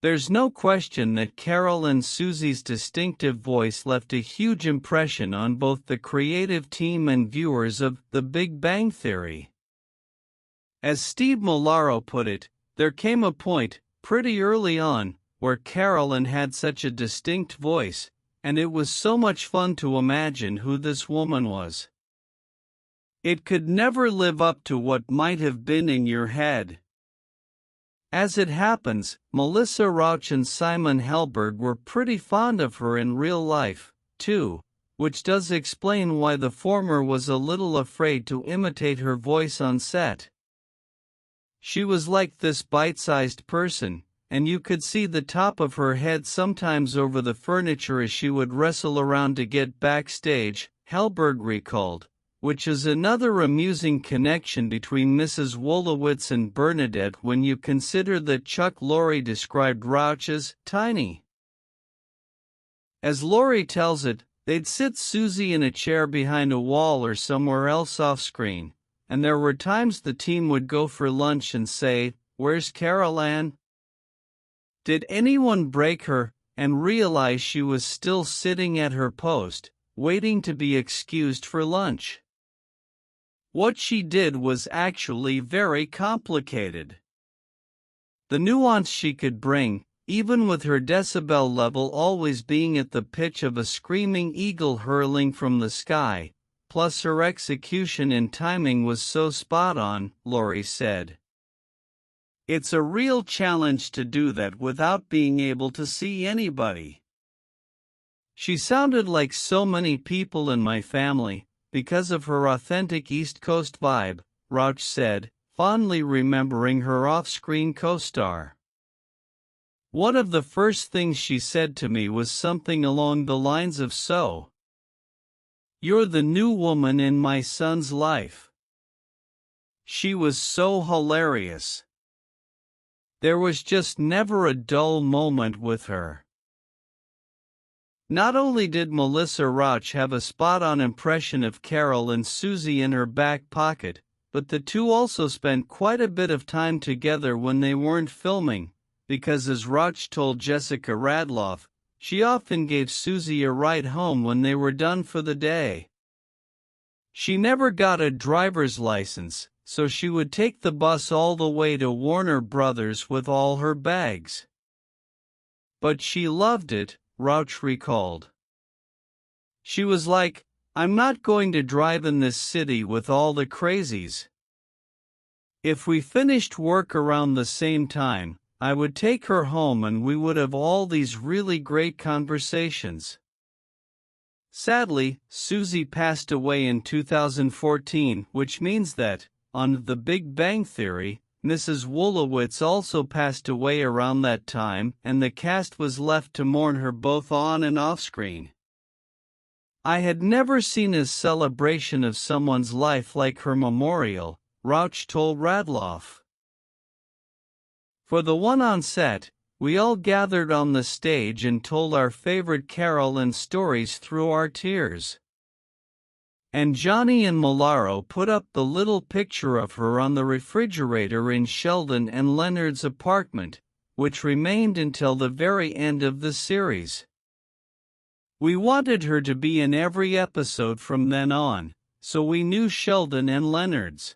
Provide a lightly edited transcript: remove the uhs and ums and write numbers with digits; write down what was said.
There's no question that Carol and Susie's distinctive voice left a huge impression on both the creative team and viewers of The Big Bang Theory. As Steve Molaro put it, there came a point, pretty early on, where Carolyn had such a distinct voice, and it was so much fun to imagine who this woman was. It could never live up to what might have been in your head. As it happens, Melissa Rauch and Simon Helberg were pretty fond of her in real life, too, which does explain why the former was a little afraid to imitate her voice on set. She was like this bite-sized person, and you could see the top of her head sometimes over the furniture as she would wrestle around to get backstage, Helberg recalled, which is another amusing connection between Mrs. Wolowitz and Bernadette when you consider that Chuck Lorre described Rauch as tiny. As Lorre tells it, they'd sit Susie in a chair behind a wall or somewhere else off-screen, and there were times the team would go for lunch and say, "Where's Carol Ann?" Did anyone break her, and realize she was still sitting at her post, waiting to be excused for lunch? What she did was actually very complicated. The nuance she could bring, even with her decibel level always being at the pitch of a screaming eagle hurling from the sky, plus her execution and timing was so spot on, Lorre said. It's a real challenge to do that without being able to see anybody. She sounded like so many people in my family, because of her authentic East Coast vibe, Rauch said, fondly remembering her off-screen co-star. One of the first things she said to me was something along the lines of "So, you're the new woman in my son's life." She was so hilarious. There was just never a dull moment with her. Not only did Melissa Rauch have a spot-on impression of Carol and Susie in her back pocket, but the two also spent quite a bit of time together when they weren't filming, because as Rauch told Jessica Radloff, she often gave Susie a ride home when they were done for the day. She never got a driver's license, so she would take the bus all the way to Warner Brothers with all her bags. But she loved it, Rauch recalled. She was like, "I'm not going to drive in this city with all the crazies. If we finished work around the same time, I would take her home and we would have all these really great conversations." Sadly, Susie passed away in 2014, which means that, on The Big Bang Theory, Mrs. Wolowitz also passed away around that time, and the cast was left to mourn her both on and off-screen. "I had never seen a celebration of someone's life like her memorial," Rauch told Radloff. For the one on set, we all gathered on the stage and told our favorite Carol and stories through our tears. And Johnny and Molaro put up the little picture of her on the refrigerator in Sheldon and Leonard's apartment, which remained until the very end of the series. We wanted her to be in every episode from then on, so we knew Sheldon and Leonard's